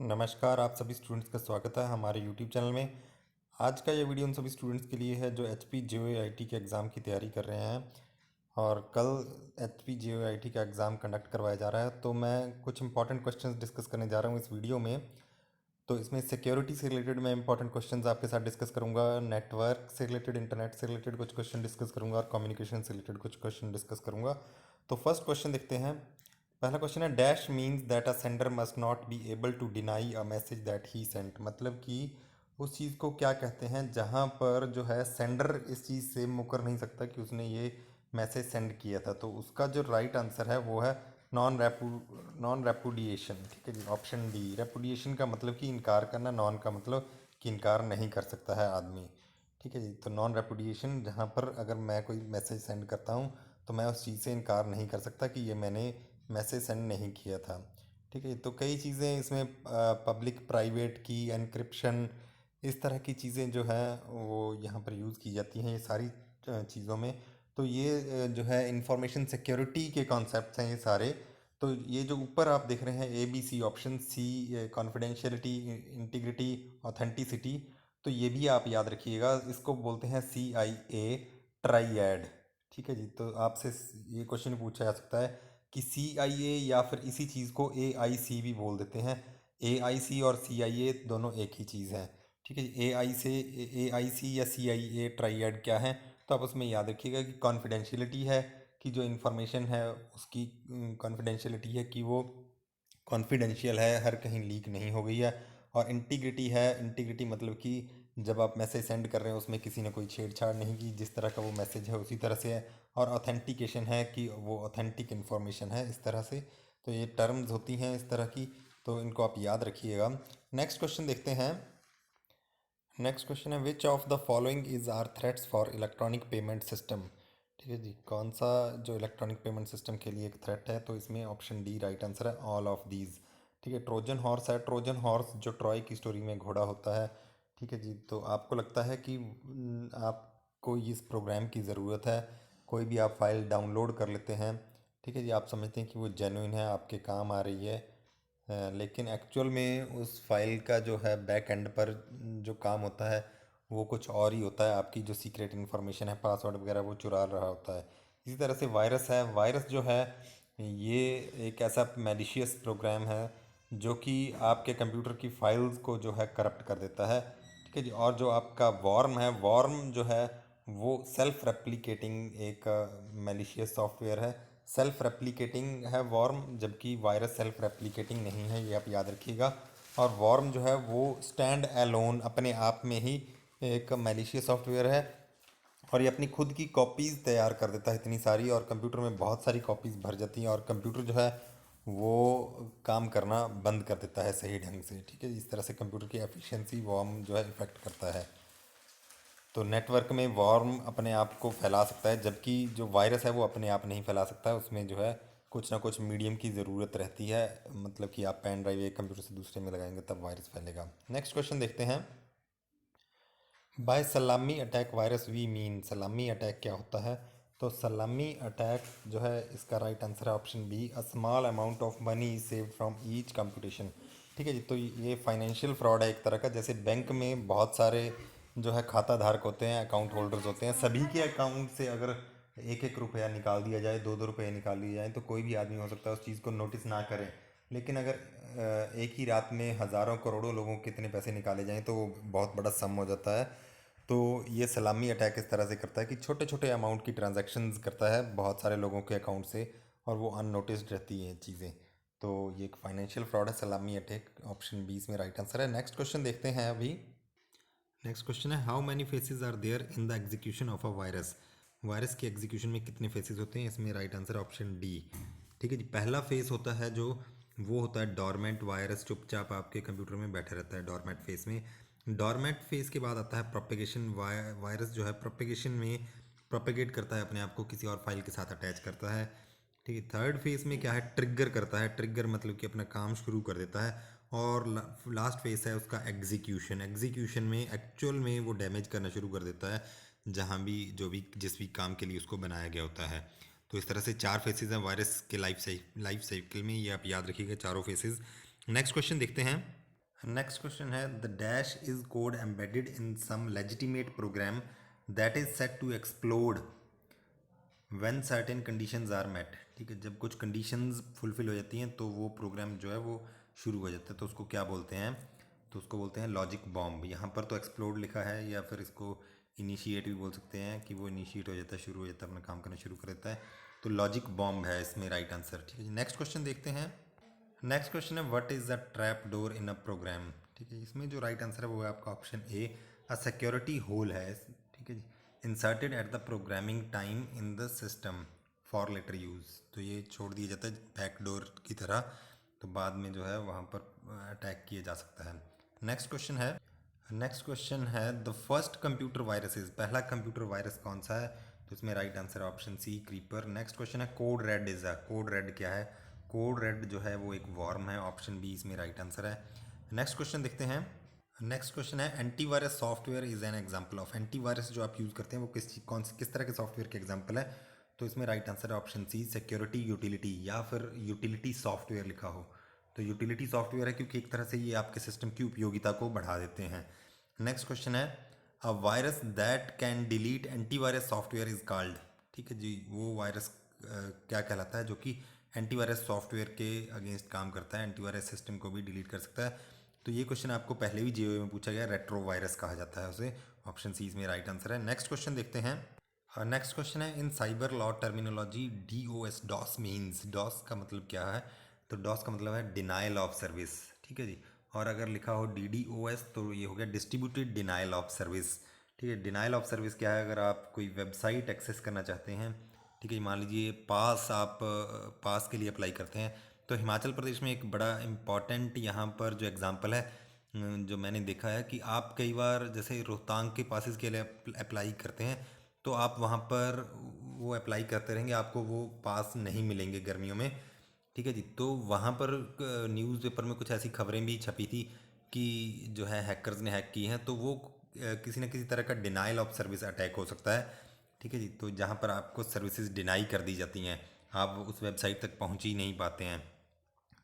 नमस्कार, आप सभी स्टूडेंट्स का स्वागत है हमारे यूट्यूब चैनल में। आज का ये वीडियो उन सभी स्टूडेंट्स के लिए है जो एच पी JOAIT के एग्ज़ाम की तैयारी कर रहे हैं और कल एच पी JOAIT का एग्ज़ाम कंडक्ट करवाया जा रहा है। तो मैं कुछ इंपॉर्टेंट क्वेश्चंस डिस्कस करने जा रहा हूँ इस वीडियो में। तो इसमें सिक्योरिटी से रिलेटेड मैं इंपॉर्टेंट क्वेश्चंस आपके साथ डिस्कस करूंगा, नेटवर्क से रिलेटेड, इंटरनेट से रिलेटेड कुछ क्वेश्चन डिस्कस करूंगा और कम्युनिकेशन से रिलेटेड कुछ क्वेश्चन डिस्कस करूंगा। तो फर्स्ट क्वेश्चन देखते हैं। पहला क्वेश्चन है, dash means that a sender must not be able to deny a message that he sent. मतलब कि उस चीज़ को क्या कहते हैं जहाँ पर जो है सेंडर इस चीज़ से मुकर नहीं सकता कि उसने ये मैसेज सेंड किया था। तो उसका जो राइट आंसर है वो है नॉन रेपुडिएशन। ठीक है जी, ऑप्शन डी। रेपुडिएशन का मतलब कि इनकार करना, नॉन का मतलब कि इनकार नहीं कर सकता है आदमी। ठीक है जी, तो नॉन रेपुडिएशन जहाँ पर अगर मैं कोई मैसेज सेंड करता हूँ तो मैं उस चीज़ से इनकार नहीं कर सकता कि ये मैंने मैसेज सेंड नहीं किया था। ठीक है, तो कई चीज़ें इसमें पब्लिक प्राइवेट की एनक्रिप्शन, इस तरह की चीज़ें जो है वो यहाँ पर यूज़ की जाती हैं ये सारी चीज़ों में। तो ये जो है इंफॉर्मेशन सिक्योरिटी के कॉन्सेप्ट्स हैं ये सारे। तो ये जो ऊपर आप देख रहे हैं ABC, option C, confidentiality, integrity, authenticity, तो ये भी आप याद रखिएगा। इसको बोलते हैं CIA ट्राइएड। ठीक है जी, तो आपसे ये क्वेश्चन पूछा जा सकता है कि CIA या फिर इसी चीज़ को AIC भी बोल देते हैं। AIC और CIA दोनों एक ही चीज़ है। ठीक है जी, AIC या CIA ट्राइएड क्या है, तो आप उसमें याद रखिएगा कि कॉन्फिडेंशियलिटी है, कि जो इन्फॉर्मेशन है उसकी कॉन्फिडेंशियलिटी है कि वो कॉन्फिडेंशियल है, हर कहीं लीक नहीं हो गई है। और इंटीग्रिटी है, इंटीग्रिटी मतलब कि जब आप मैसेज सेंड कर रहे हैं उसमें किसी ने कोई छेड़छाड़ नहीं की, जिस तरह का वो मैसेज है उसी तरह से है। और ऑथेंटिकेशन है कि वो ऑथेंटिक इन्फॉर्मेशन है, इस तरह से। तो ये टर्म्स होती हैं इस तरह की, तो इनको आप याद रखिएगा। नेक्स्ट क्वेश्चन देखते हैं। नेक्स्ट क्वेश्चन है, which of the following is are threats for electronic payment system. ठीक है जी, कौन सा जो इलेक्ट्रॉनिक पेमेंट सिस्टम के लिए एक थ्रेट है, तो इसमें ऑप्शन डी राइट आंसर है, ऑल ऑफ दीज। ठीक है, ट्रोजन हॉर्स है। ट्रोजन हॉर्स जो ट्रॉय की स्टोरी में घोड़ा होता है। ठीक है जी, तो आपको लगता है कि आपको इस प्रोग्राम की ज़रूरत है, कोई भी आप फाइल डाउनलोड कर लेते हैं। ठीक है जी, आप समझते हैं कि वो जेन्युइन है, आपके काम आ रही है, लेकिन एक्चुअल में उस फाइल का जो है बैक एंड पर जो काम होता है वो कुछ और ही होता है। आपकी जो सीक्रेट इन्फॉर्मेशन है, पासवर्ड वगैरह, वो चुरा रहा होता है। इसी तरह से वायरस है। वायरस जो है ये एक ऐसा मैलिशियस प्रोग्राम है जो कि आपके कंप्यूटर की फाइल्स को जो है करप्ट कर देता है। ठीक है जी, और जो आपका वॉर्म है, वॉर्म जो है वो सेल्फ रेप्लिकेटिंग एक मैलिशियस सॉफ्टवेयर है। सेल्फ रेप्लिकेटिंग है वॉर्म, जबकि वायरस सेल्फ रेप्लिकेटिंग नहीं है, ये आप याद रखिएगा। और वॉर्म जो है वो स्टैंड अलोन, अपने आप में ही एक मैलिशियस सॉफ्टवेयर है, और ये अपनी खुद की कॉपीज़ तैयार कर देता है इतनी सारी, और कंप्यूटर में बहुत सारी कॉपीज़ भर जाती हैं और कंप्यूटर जो है वो काम करना बंद कर देता है सही ढंग से। ठीक है, इस तरह से कंप्यूटर की एफिशिएंसी वॉर्म जो है इफ़ेक्ट करता है। तो नेटवर्क में वॉर्म अपने आप को फैला सकता है, जबकि जो वायरस है वो अपने आप नहीं फैला सकता है, उसमें जो है कुछ ना कुछ मीडियम की ज़रूरत रहती है। मतलब कि आप पेन ड्राइव एक कंप्यूटर से दूसरे में लगाएंगे तब वायरस फैलेगा। नेक्स्ट क्वेश्चन देखते हैं। By salami attack virus we mean. Salami attack क्या होता है, तो सलामी अटैक जो है इसका राइट आंसर है option B, a small amount of money is saved from each computation. ठीक है जी, तो ये फाइनेंशियल फ्रॉड है एक तरह का। जैसे बैंक में बहुत सारे जो है खाता धारक होते हैं, अकाउंट होल्डर्स होते हैं, सभी के अकाउंट से अगर एक एक रुपया निकाल दिया जाए, दो दो रुपये निकाल लिए जाए, तो कोई भी आदमी हो सकता है उस चीज़ को नोटिस ना करे। लेकिन अगर एक ही रात में हज़ारों करोड़ों लोगों के इतने पैसे निकाले जाएं तो वो बहुत बड़ा सम हो जाता है। तो ये सलामी अटैक इस तरह से करता है कि छोटे छोटे अमाउंट की ट्रांजैक्शंस करता है बहुत सारे लोगों के अकाउंट से, और वो अननोटिस्ड रहती हैं चीज़ें। तो ये एक फाइनेंशियल फ्रॉड है, सलामी अटैक। ऑप्शन बी इसमें राइट आंसर है। नेक्स्ट क्वेश्चन देखते हैं अभी। नेक्स्ट क्वेश्चन है, how many phases are there in the execution of a virus. Virus के एग्जीक्यूशन में कितने फेसेस होते हैं, इसमें राइट आंसर है ऑप्शन डी। ठीक है जी, पहला फेस होता है जो वो होता है डॉर्मेंट। वायरस चुपचाप आपके कंप्यूटर में बैठा रहता है डॉर्मेंट फेस में। डॉर्मेंट फेस के बाद आता है प्रोपेगेशन। वायरस जो है प्रोपेगेशन में प्रोपेगेट करता है अपने आप को, किसी और फाइल के साथ अटैच करता है। ठीक है, थर्ड फेज में क्या है, ट्रिगर करता है। ट्रिगर मतलब कि अपना काम शुरू कर देता है। और लास्ट फेज है उसका एग्जीक्यूशन। एग्जीक्यूशन में एक्चुअल में वो डैमेज करना शुरू कर देता है जहाँ भी जो भी जिस भी काम के लिए उसको बनाया गया होता है। तो इस तरह से चार फेसेस हैं वायरस के लाइफ साइकिल में, ये आप याद रखिएगा चारों फेसेस। नेक्स्ट क्वेश्चन देखते हैं। नेक्स्ट क्वेश्चन है the dash is code embedded in some legitimate program that is set to explode when certain conditions are met. ठीक है, जब कुछ कंडीशंस फुलफिल हो जाती हैं तो वो प्रोग्राम जो है वो शुरू हो जाता है, तो उसको क्या बोलते हैं? तो उसको बोलते हैं लॉजिक बॉम्ब। यहाँ पर तो एक्सप्लोड लिखा है, या फिर इसको इनिशिएट भी बोल सकते हैं कि वो इनिशिएट हो जाता है, शुरू हो जाता है, अपना काम करना शुरू कर देता है। तो लॉजिक बॉम्ब है इसमें राइट आंसर। ठीक है जी, नेक्स्ट क्वेश्चन देखते हैं। नेक्स्ट क्वेश्चन है what is a trap door in a program. ठीक है, इसमें जो राइट आंसर है वो है आपका option A, a security hole है। ठीक है जी, inserted at the programming time in the system for later use. तो ये छोड़ दिया जाता है बैकडोर की तरह, तो बाद में जो है वहाँ पर अटैक किया जा सकता है। नेक्स्ट क्वेश्चन है द फर्स्ट कंप्यूटर वायरसेस, पहला कंप्यूटर वायरस कौन सा है? तो इसमें right answer option C, creeper. Next question है code red is a, code red क्या है? कोड रेड जो है वो एक वॉर्म है, ऑप्शन बी इसमें राइट आंसर है। नेक्स्ट क्वेश्चन देखते हैं। नेक्स्ट क्वेश्चन है antivirus software is an example of. Antivirus जो आप यूज़ करते हैं वो किस तरह के सॉफ्टवेयर के एग्जांपल है? तो इसमें राइट आंसर है ऑप्शन सी, सिक्योरिटी यूटिलिटी, या फिर यूटिलिटी सॉफ्टवेयर लिखा हो। तो यूटिलिटी सॉफ्टवेयर है क्योंकि एक तरह से ये आपके सिस्टम की उपयोगिता को बढ़ा देते हैं। नेक्स्ट क्वेश्चन है a virus that can delete antivirus software is called. ठीक है जी, वो वायरस क्या कहलाता है जो कि एंटीवायरस सॉफ्टवेयर के अगेंस्ट काम करता है, एंटीवायरस सिस्टम को भी डिलीट कर सकता है। तो ये क्वेश्चन आपको पहले भी जीओए में पूछा गया, रेट्रो वायरस कहा जाता है उसे। ऑप्शन सी इसमें राइट आंसर है। नेक्स्ट क्वेश्चन देखते हैं। नेक्स्ट क्वेश्चन है in cyber law terminology DOS DOS means. DOS का मतलब क्या है? तो डॉस का मतलब है डिनाइल ऑफ सर्विस। ठीक है जी, और अगर लिखा हो डीडीओएस तो ये हो गया डिस्ट्रीब्यूटेड डिनाइल ऑफ सर्विस। ठीक है, डिनाइल ऑफ सर्विस क्या है? अगर आप कोई वेबसाइट एक्सेस करना चाहते हैं, ठीक है, मान लीजिए पास, आप पास के लिए अप्लाई करते हैं, तो हिमाचल प्रदेश में एक बड़ा इम्पॉर्टेंट यहाँ पर जो एग्ज़ाम्पल है जो मैंने देखा है कि आप कई बार जैसे रोहतांग के पासेस के लिए अप्लाई करते हैं, तो आप वहाँ पर वो अप्लाई करते रहेंगे, आपको वो पास नहीं मिलेंगे गर्मियों में। ठीक है जी, तो वहाँ पर न्यूज़पेपर में कुछ ऐसी खबरें भी छपी थी कि जो है हैकर्स ने हैक की हैं, तो वो किसी न किसी तरह का डिनाइल ऑफ सर्विस अटैक हो सकता है। ठीक है जी, तो जहाँ पर आपको सर्विसेज डिनाई कर दी जाती हैं, आप उस वेबसाइट तक पहुँच ही नहीं पाते हैं।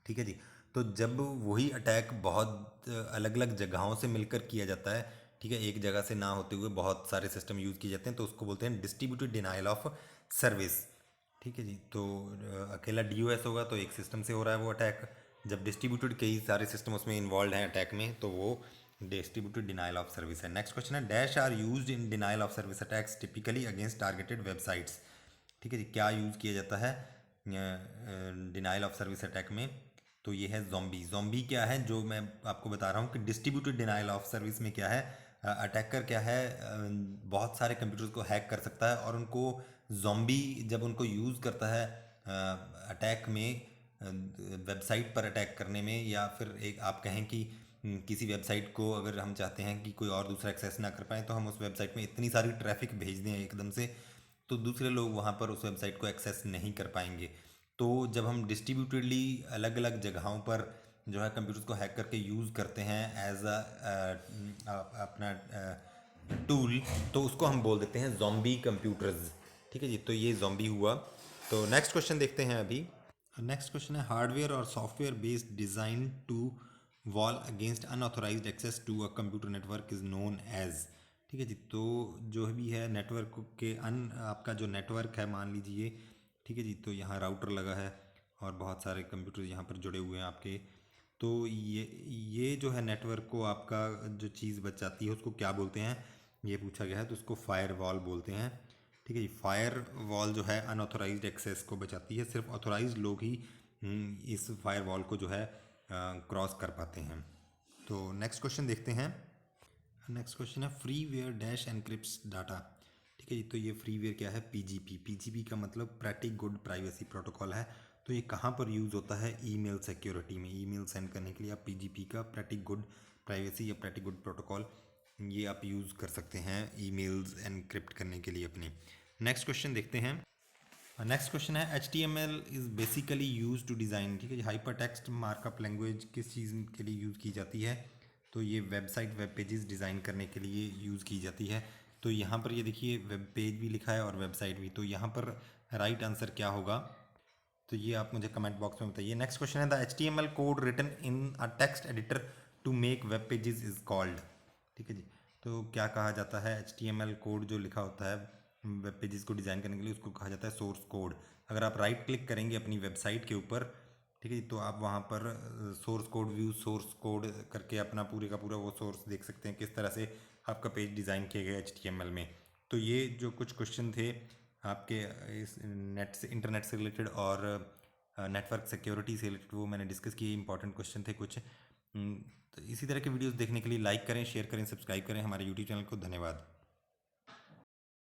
ठीक है जी, तो जब वही अटैक बहुत अलग अलग जगहों से मिलकर किया जाता है, ठीक है, एक जगह से ना होते हुए बहुत सारे सिस्टम यूज़ किए जाते हैं, तो उसको बोलते हैं डिस्ट्रीब्यूटेड डिनाइल ऑफ सर्विस। ठीक है जी, तो अकेला डीओएस होगा तो एक सिस्टम से हो रहा है वो अटैक, जब डिस्ट्रीब्यूटेड कई सारे सिस्टम उसमें इन्वॉल्व हैं अटैक में, तो वो डिस्ट्रीब्यूटेड डिनाइल ऑफ सर्विस है। नेक्स्ट क्वेश्चन है dash are used in denial of service attacks typically against targeted websites. ठीक है जी, क्या यूज़ किया जाता है डिनाइल ऑफ सर्विस अटैक में? तो ये है ज़ॉम्बी। ज़ॉम्बी क्या है, जो मैं आपको बता रहा हूँ कि डिस्ट्रीब्यूटेड डिनाइल ऑफ सर्विस में क्या है, अटैकर क्या है, बहुत सारे कंप्यूटर्स को हैक कर सकता है, और उनको ज़ॉम्बी जब उनको यूज़ करता है अटैक में, वेबसाइट पर अटैक करने में, या फिर एक आप कहें कि किसी वेबसाइट को अगर हम चाहते हैं कि कोई और दूसरा एक्सेस ना कर पाए, तो हम उस वेबसाइट में इतनी सारी ट्रैफिक भेज दें एकदम से, तो दूसरे लोग वहाँ पर उस वेबसाइट को एक्सेस नहीं कर पाएंगे। तो जब हम डिस्ट्रीब्यूटेडली अलग अलग जगहों पर जो है कंप्यूटर्स को हैक करके यूज़ करते हैं एज अपना टूल, तो उसको हम बोल देते हैं ज़ॉम्बी कंप्यूटर्स। ठीक है जी, तो ये ज़ॉम्बी हुआ। तो नेक्स्ट क्वेश्चन देखते हैं अभी। नेक्स्ट क्वेश्चन है हार्डवेयर और software based design to wall against unauthorised access to a computer network is known as. ठीक है जी, तो जो भी है नेटवर्क के आपका जो नेटवर्क है मान लीजिए, ठीक है जी, तो यहाँ राउटर लगा है और बहुत सारे कंप्यूटर यहाँ पर जुड़े हुए हैं आपके, तो ये जो है नेटवर्क को आपका जो चीज़ बचाती है उसको क्या बोलते हैं, ये पूछा गया है, तो उसको फायर वॉल बोलते हैं। ठीक है जी, फायर वॉल जो है अनऑथोराइज्ड एक्सेस को बचाती है, सिर्फ ऑथोराइज्ड लोग ही इस फायर वॉल को जो है क्रॉस कर पाते हैं। तो नेक्स्ट क्वेश्चन देखते हैं। नेक्स्ट क्वेश्चन है फ्री वेयर डैश एनक्रिप्ट्स डाटा। ठीक है जी, तो ये फ्री वेयर क्या है? पीजीपी। पीजीपी का मतलब प्रैक्टिक गुड प्राइवेसी प्रोटोकॉल है। तो ये कहाँ पर यूज़ होता है? ईमेल सिक्योरिटी में। ईमेल सेंड करने के लिए आप पीजीपी का प्रैक्टिक गुड प्राइवेसी या प्रैक्टिक गुड प्रोटोकॉल ये आप यूज़ कर सकते हैं ईमेल्स एनक्रिप्ट करने के लिए अपनी। नेक्स्ट क्वेश्चन देखते हैं। नेक्स्ट क्वेश्चन है H T M L is basically use to design. ठीक है जी, हाइपर टेक्स्ट मार्कअप लैंग्वेज किस चीज़ के लिए यूज़ की जाती है? तो ये वेबसाइट वेब पेजेस डिज़ाइन करने के लिए यूज़ की जाती है। तो यहाँ पर ये देखिए वेब पेज भी लिखा है और वेबसाइट भी, तो यहाँ पर राइट आंसर क्या होगा? तो ये आप मुझे कमेंट बॉक्स में बताइए। नेक्स्ट क्वेश्चन है the H T M L code written in a text editor to make web pages is called. ठीक है जी। तो क्या कहा जाता है, HTML कोड जो लिखा होता है वेब पेजेस को डिज़ाइन करने के लिए, उसको कहा जाता है सोर्स कोड। अगर आप राइट क्लिक करेंगे अपनी वेबसाइट के ऊपर, ठीक है जी, तो आप वहाँ पर source code, view source code करके अपना पूरे का पूरा वो सोर्स देख सकते हैं, किस तरह से आपका पेज डिज़ाइन किया गया HTML में। तो ये जो कुछ क्वेश्चन थे आपके इस नेट से, इंटरनेट से रिलेटेड और नेटवर्क सिक्योरिटी से रिलेटेड, वो मैंने डिस्कस किए, इंपॉर्टेंट क्वेश्चन थे कुछ। तो इसी तरह के वीडियोस देखने के लिए लाइक करें, शेयर करें, सब्सक्राइब करें हमारे यूट्यूब चैनल को। धन्यवाद।